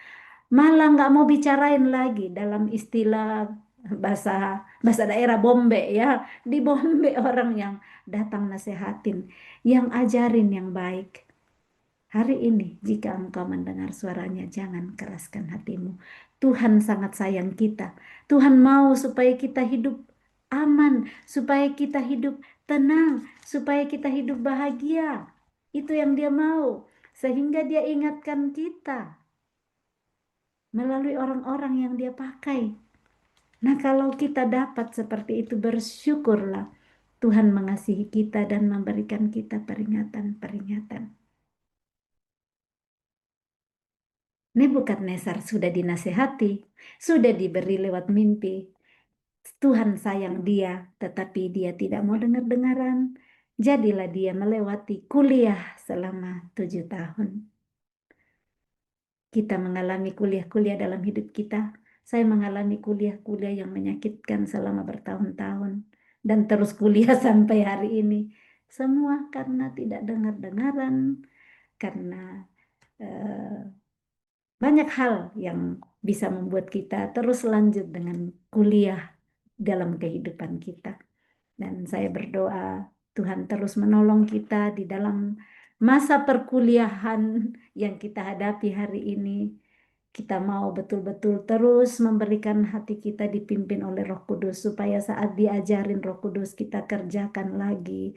Malah nggak mau bicarain lagi dalam istilah bahasa bahasa daerah bombe ya. Di bombe orang yang datang nasihatin, yang ajarin yang baik. Hari ini, jika engkau mendengar suaranya, jangan keraskan hatimu. Tuhan sangat sayang kita. Tuhan mau supaya kita hidup aman, supaya kita hidup tenang, supaya kita hidup bahagia. Itu yang Dia mau, sehingga Dia ingatkan kita melalui orang-orang yang Dia pakai. Nah, kalau kita dapat seperti itu, bersyukurlah. Tuhan mengasihi kita dan memberikan kita peringatan-peringatan. Nebukadnezar sudah dinasehati, sudah diberi lewat mimpi. Tuhan sayang dia, tetapi dia tidak mau dengar-dengaran. Jadilah dia melewati kuliah selama 7 tahun. Kita mengalami kuliah-kuliah dalam hidup kita. Saya mengalami kuliah-kuliah yang menyakitkan selama bertahun-tahun. Dan terus kuliah sampai hari ini. Semua karena tidak dengar-dengaran, karena eh, banyak hal yang bisa membuat kita terus lanjut dengan kuliah dalam kehidupan kita. Dan saya berdoa Tuhan terus menolong kita di dalam masa perkuliahan yang kita hadapi hari ini. Kita mau betul-betul terus memberikan hati kita dipimpin oleh Roh Kudus supaya saat diajarin Roh Kudus kita kerjakan lagi.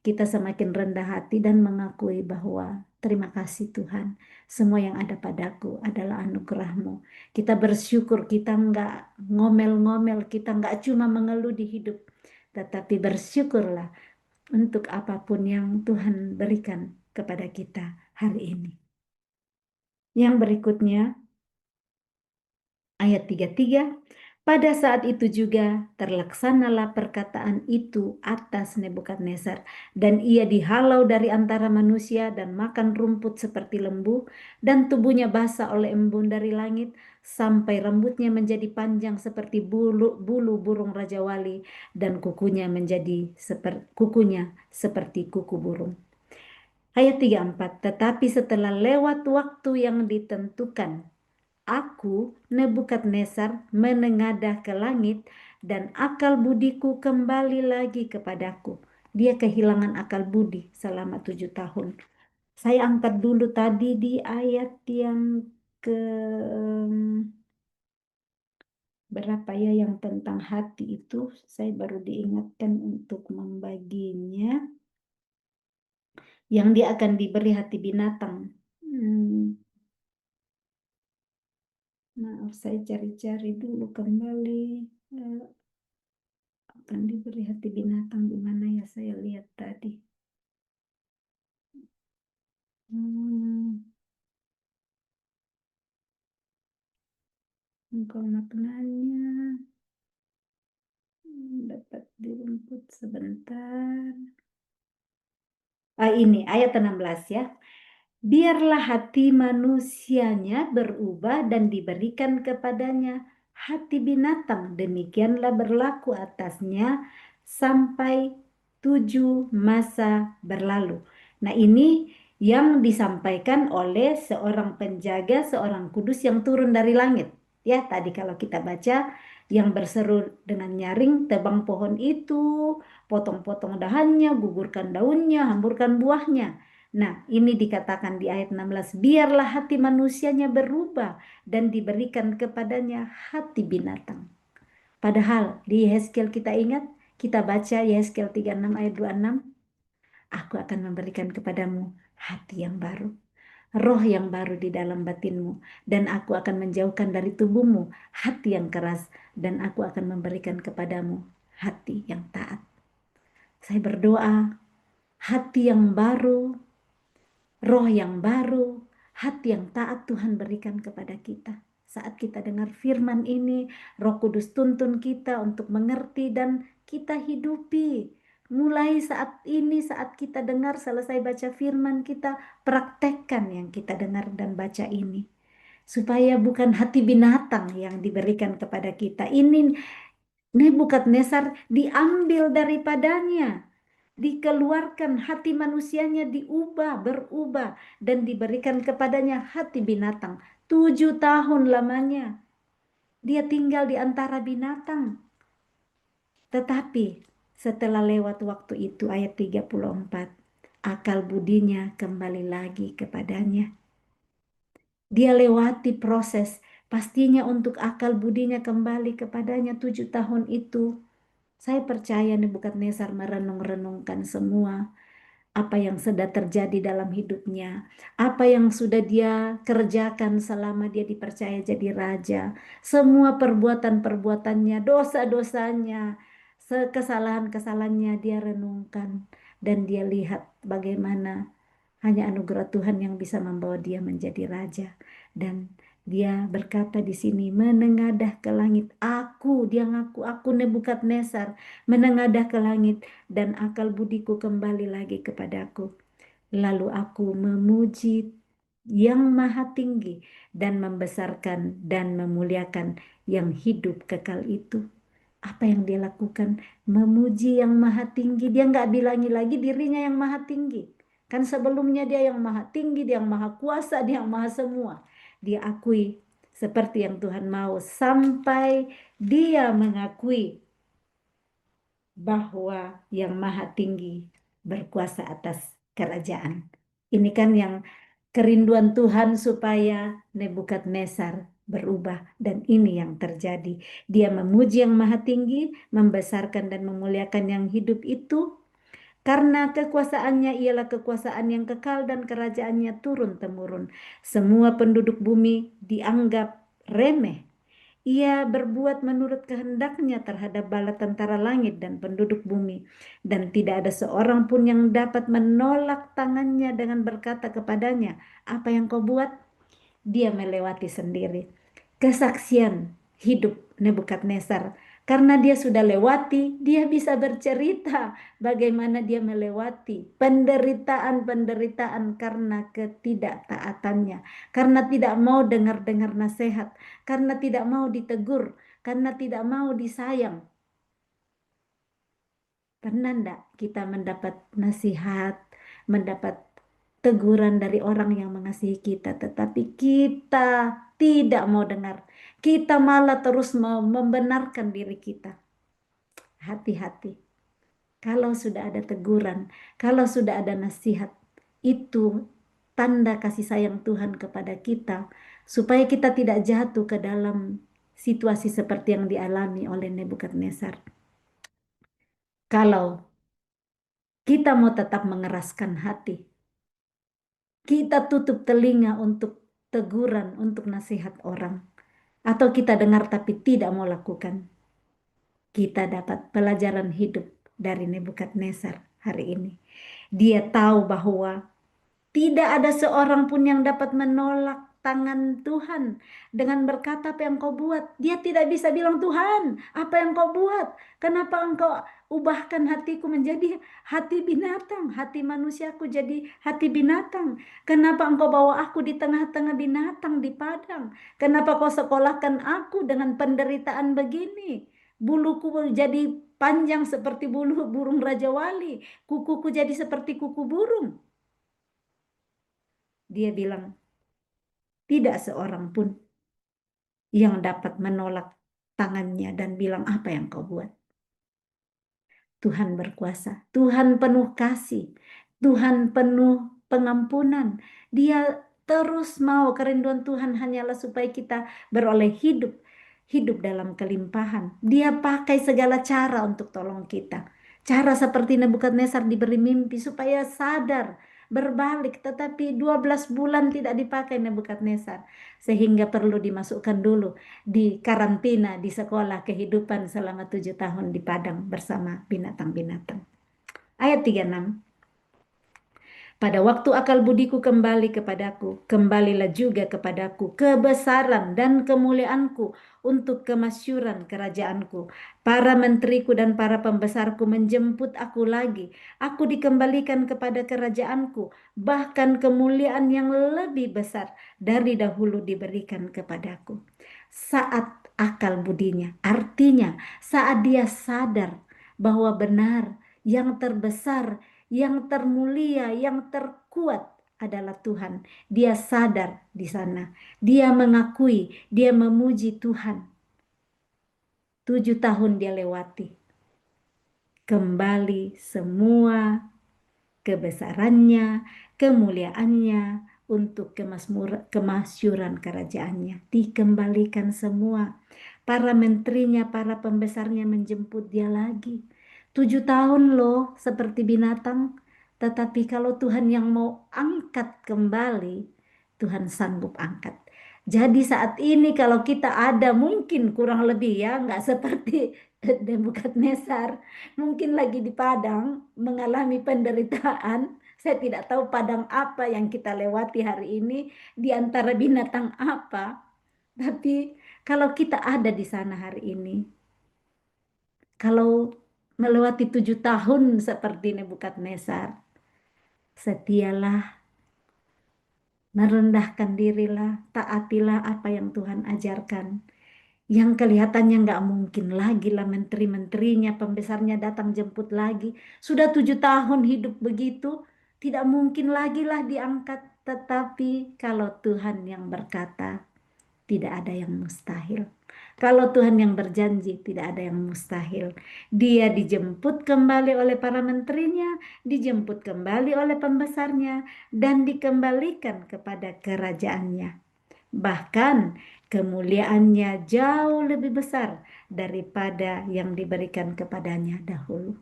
kita semakin rendah hati dan mengakui bahwa terima kasih Tuhan, semua yang ada padaku adalah anugerah-Mu. Kita bersyukur, kita nggak ngomel-ngomel, kita nggak cuma mengeluh di hidup, tetapi bersyukurlah untuk apapun yang Tuhan berikan kepada kita hari ini. Yang berikutnya, ayat 33, pada saat itu juga terlaksanalah perkataan itu atas Nebukadnezar, dan ia dihalau dari antara manusia dan makan rumput seperti lembu, dan tubuhnya basah oleh embun dari langit, sampai rambutnya menjadi panjang seperti bulu burung rajawali, dan kukunya seperti kuku burung. Ayat 34, tetapi setelah lewat waktu yang ditentukan, aku, Nebukadnezar, menengadah ke langit dan akal budiku kembali lagi kepadaku. Dia kehilangan akal budi selama 7 tahun. Saya angkat dulu tadi di ayat yang ke berapa ya yang tentang hati itu. Saya baru diingatkan untuk membaginya. Yang dia akan diberi hati binatang. Maaf, saya cari-cari dulu kembali. Eh, akan diberi hati binatang di mana ya saya lihat tadi. Hmm, engkau maknanya dapat dirumput sebentar. Ini ayat 16 ya. Biarlah hati manusianya berubah dan diberikan kepadanya hati binatang. Demikianlah berlaku atasnya sampai 7 masa berlalu. Nah, ini yang disampaikan oleh seorang penjaga, seorang kudus yang turun dari langit. Ya, tadi kalau kita baca yang berseru dengan nyaring, tebang pohon itu, potong-potong dahannya, gugurkan daunnya, hamburkan buahnya. Nah, ini dikatakan di ayat 16, biarlah hati manusianya berubah dan diberikan kepadanya hati binatang. Padahal di Yehezkiel kita ingat, kita baca Yehezkiel 36 ayat 26, aku akan memberikan kepadamu hati yang baru, roh yang baru di dalam batinmu, dan aku akan menjauhkan dari tubuhmu hati yang keras, dan aku akan memberikan kepadamu hati yang taat. Saya berdoa, hati yang baru, roh yang baru, hati yang taat Tuhan berikan kepada kita. Saat kita dengar firman ini, Roh Kudus tuntun kita untuk mengerti dan kita hidupi. Mulai saat ini, saat kita dengar selesai baca firman, kita praktekkan yang kita dengar dan baca ini. Supaya bukan hati binatang yang diberikan kepada kita. Ini Nebukadnezar diambil daripadanya, dikeluarkan hati manusianya, diubah, berubah, dan diberikan kepadanya hati binatang. 7 tahun lamanya dia tinggal di antara binatang. Tetapi setelah lewat waktu itu, ayat 34, akal budinya kembali lagi kepadanya. Dia lewati proses, pastinya untuk akal budinya kembali kepadanya 7 tahun itu. Saya percaya Nebukadnezar merenung-renungkan semua apa yang sudah terjadi dalam hidupnya, apa yang sudah dia kerjakan selama dia dipercaya jadi raja, semua perbuatan-perbuatannya, dosa-dosanya, kesalahan-kesalahannya dia renungkan dan dia lihat bagaimana hanya anugerah Tuhan yang bisa membawa dia menjadi raja. Dan dia berkata di sini, menengadah ke langit. Dia ngaku, aku Nebukadnezar, menengadah ke langit dan akal budiku kembali lagi kepadaku. Lalu aku memuji yang maha tinggi dan membesarkan dan memuliakan yang hidup kekal itu. Apa yang dia lakukan? Memuji yang maha tinggi. Dia nggak bilangi lagi dirinya yang maha tinggi. Kan sebelumnya dia yang maha tinggi, dia yang maha kuasa, dia yang maha semua. Dia akui seperti yang Tuhan mau sampai dia mengakui bahwa yang maha tinggi berkuasa atas kerajaan. Ini kan yang kerinduan Tuhan supaya Nebukadnezar berubah dan ini yang terjadi. Dia memuji yang maha tinggi, membesarkan dan memuliakan yang hidup itu. Karena kekuasaannya ialah kekuasaan yang kekal dan kerajaannya turun-temurun. Semua penduduk bumi dianggap remeh. Ia berbuat menurut kehendaknya terhadap bala tentara langit dan penduduk bumi. Dan tidak ada seorang pun yang dapat menolak tangannya dengan berkata kepadanya, "Apa yang kau buat?" Dia melewati sendiri kesaksian hidup Nebukadnezar. Karena dia sudah lewati, dia bisa bercerita bagaimana dia melewati penderitaan-penderitaan karena ketidaktaatannya, karena tidak mau dengar-dengar nasihat, karena tidak mau ditegur, karena tidak mau disayang. Pernah enggak kita mendapat nasihat, mendapat teguran dari orang yang mengasihi kita, tetapi kita tidak mau dengar. Kita malah terus mau membenarkan diri kita. Hati-hati. Kalau sudah ada teguran, kalau sudah ada nasihat, itu tanda kasih sayang Tuhan kepada kita, supaya kita tidak jatuh ke dalam situasi seperti yang dialami oleh Nebukadnezar. Kalau kita mau tetap mengeraskan hati, kita tutup telinga untuk teguran, untuk nasihat orang, atau kita dengar tapi tidak mau lakukan, kita dapat pelajaran hidup dari Nebukadnezar hari ini. Dia tahu bahwa tidak ada seorang pun yang dapat menolak tangan Tuhan dengan berkata, "Apa yang kau buat?" Dia tidak bisa bilang, "Tuhan, apa yang kau buat? Kenapa engkau ubahkan hatiku menjadi hati binatang, hati manusiaku jadi hati binatang? Kenapa engkau bawa aku di tengah-tengah binatang di padang? Kenapa kau sekolahkan aku dengan penderitaan begini? Buluku jadi panjang seperti bulu burung Raja Wali, kukuku jadi seperti kuku burung." Dia bilang, tidak seorang pun yang dapat menolak tangannya dan bilang, "Apa yang kau buat?" Tuhan berkuasa, Tuhan penuh kasih, Tuhan penuh pengampunan. Dia terus mau, kerinduan Tuhan hanyalah supaya kita beroleh hidup, hidup dalam kelimpahan. Dia pakai segala cara untuk tolong kita. Cara seperti Nebukadnezar diberi mimpi supaya sadar, berbalik, tetapi 12 bulan tidak dipakai Nebukadnezar, sehingga perlu dimasukkan dulu di karantina di sekolah kehidupan selama 7 tahun di padang bersama binatang-binatang. Ayat 36. Pada waktu akal budiku kembali kepadaku, kembalilah juga kepadaku kebesaran dan kemuliaanku untuk kemasyuran kerajaanku. Para menteriku dan para pembesarku menjemput aku lagi. Aku dikembalikan kepada kerajaanku, bahkan kemuliaan yang lebih besar dari dahulu diberikan kepadaku. Saat akal budinya, artinya saat dia sadar bahwa benar yang terbesar, yang termulia, yang terkuat adalah Tuhan. Dia sadar di sana. Dia mengakui, dia memuji Tuhan. 7 tahun dia lewati. Kembali semua kebesarannya, kemuliaannya untuk kemasyuran kerajaannya. Dikembalikan semua. Para menterinya, para pembesarnya menjemput dia lagi. 7 tahun loh seperti binatang. Tetapi kalau Tuhan yang mau angkat kembali, Tuhan sanggup angkat. Jadi saat ini kalau kita ada mungkin kurang lebih ya, nggak seperti Nebukadnezar, mungkin lagi di padang mengalami penderitaan. Saya tidak tahu padang apa yang kita lewati hari ini, di antara binatang apa. Tapi kalau kita ada di sana hari ini, kalau melewati 7 tahun seperti Nebukadnezar, setialah, merendahkan dirilah, taatilah apa yang Tuhan ajarkan. Yang kelihatannya nggak mungkin lagi lah, menteri-menterinya, pembesarnya datang jemput lagi. Sudah 7 tahun hidup begitu, tidak mungkin lagi lah diangkat. Tetapi kalau Tuhan yang berkata, tidak ada yang mustahil. Kalau Tuhan yang berjanji, tidak ada yang mustahil. Dia dijemput kembali oleh para menterinya, dijemput kembali oleh pembesarnya, dan dikembalikan kepada kerajaannya. Bahkan kemuliaannya jauh lebih besar daripada yang diberikan kepadanya dahulu.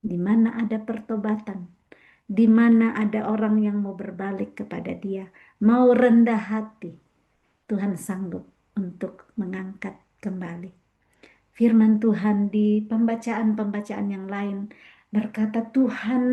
di mana ada pertobatan, di mana ada orang yang mau berbalik kepada Dia, mau rendah hati, Tuhan sanggup untuk mengangkat kembali. Firman Tuhan di pembacaan-pembacaan yang lain berkata Tuhan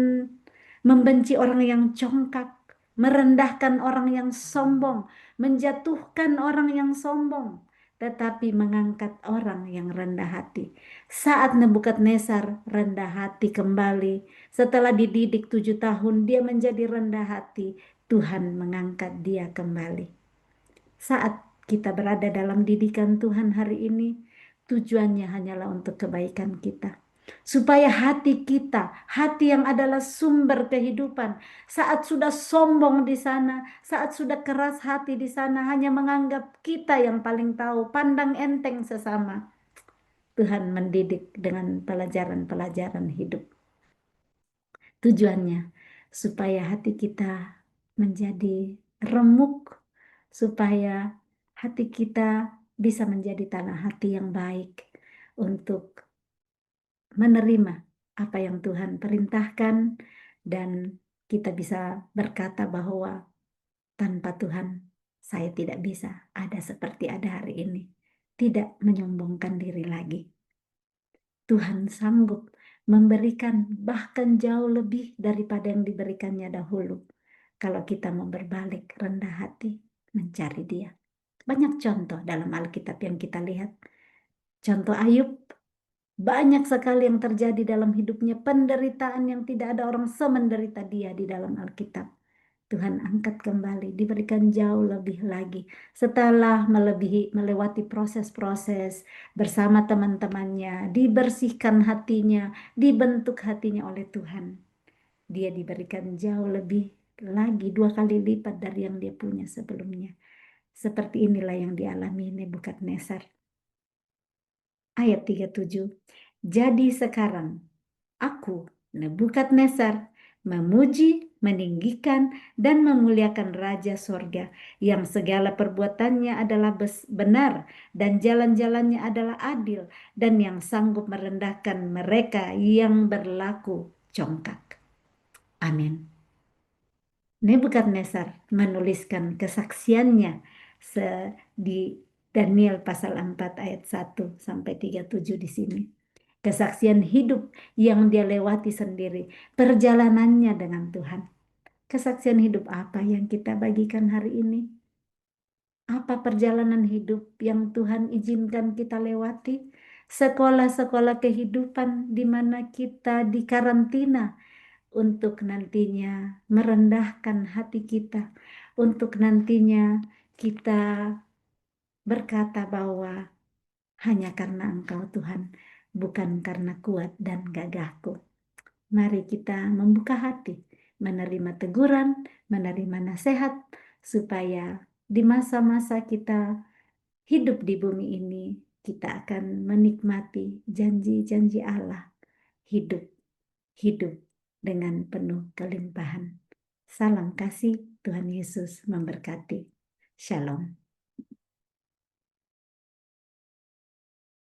membenci orang yang congkak, merendahkan orang yang sombong, menjatuhkan orang yang sombong, tetapi mengangkat orang yang rendah hati. Saat Nebukadnezar rendah hati kembali, setelah dididik 7 tahun, dia menjadi rendah hati. Tuhan mengangkat dia kembali. Saat kita berada dalam didikan Tuhan hari ini, tujuannya hanyalah untuk kebaikan kita. Supaya hati kita, hati yang adalah sumber kehidupan, saat sudah sombong di sana, saat sudah keras hati di sana, hanya menganggap kita yang paling tahu, pandang enteng sesama. Tuhan mendidik dengan pelajaran-pelajaran hidup. Tujuannya supaya hati kita menjadi remuk, supaya hati kita bisa menjadi tanah hati yang baik untuk menerima apa yang Tuhan perintahkan, dan kita bisa berkata bahwa tanpa Tuhan saya tidak bisa ada seperti ada hari ini, tidak menyombongkan diri lagi. Tuhan sanggup memberikan bahkan jauh lebih daripada yang diberikannya dahulu. Kalau kita mau berbalik rendah hati, mencari Dia. Banyak contoh dalam Alkitab yang kita lihat. Contoh Ayub, banyak sekali yang terjadi dalam hidupnya, penderitaan yang tidak ada orang semenderita dia di dalam Alkitab. Tuhan angkat kembali, diberikan jauh lebih lagi. Setelah melewati proses-proses bersama teman-temannya, dibersihkan hatinya, dibentuk hatinya oleh Tuhan. Dia diberikan jauh lebih lagi, 2 kali lipat dari yang dia punya sebelumnya. Seperti inilah yang dialami Nebukadnezar. Ayat 37. Jadi sekarang aku, Nebukadnezar, memuji, meninggikan, dan memuliakan Raja Sorga, yang segala perbuatannya adalah benar, dan jalan-jalannya adalah adil, dan yang sanggup merendahkan mereka yang berlaku congkak. Amin. Nebukadnezar menuliskan kesaksiannya di Daniel pasal 4 ayat 1 sampai 37 di sini. Kesaksian hidup yang dia lewati sendiri, perjalanannya dengan Tuhan. Kesaksian hidup apa yang kita bagikan hari ini? Apa perjalanan hidup yang Tuhan izinkan kita lewati? Sekolah-sekolah kehidupan di mana kita dikarantina untuk nantinya merendahkan hati kita, untuk nantinya kita berkata bahwa hanya karena Engkau Tuhan, bukan karena kuat dan gagahku. Mari kita membuka hati, menerima teguran, menerima nasihat, supaya di masa-masa kita hidup di bumi ini, kita akan menikmati janji-janji Allah, hidup hidup dengan penuh kelimpahan. Salam kasih, Tuhan Yesus memberkati. Shalom.